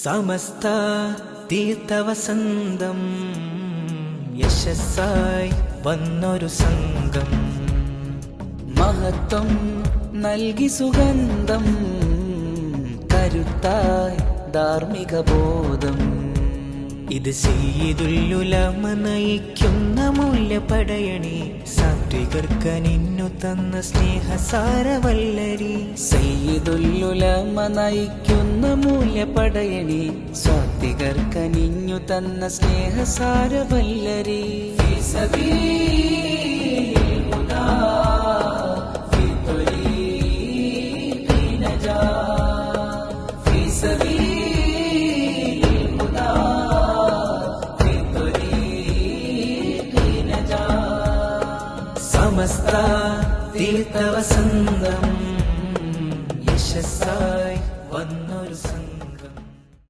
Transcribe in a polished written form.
സമസ്ത തീർത്ഥവസന്തം യശസ്സായി വന്നൊരു സംഘം, മഹത്വം നൽകി സുഗന്ധം, കരുത്തായി ധാർമ്മിക ബോധം. ഇത് സയ്യിദുൽ ഉലമ നയിക്കുന്ന മൂല്യപടയണി, സാത്വികർക്കനിന്നു തന്ന സ്നേഹസാരവല്ലരി. സയ്യിദുൽ ഉലമ നയിക്കുന്ന മൂല്യപടയണി, സാത്വികർക്കനിഞ്ഞു തന്ന സ്നേഹസാരവല്ലരി. സമസ്ത തീർത്ഥവസന്തം യശസ്സായി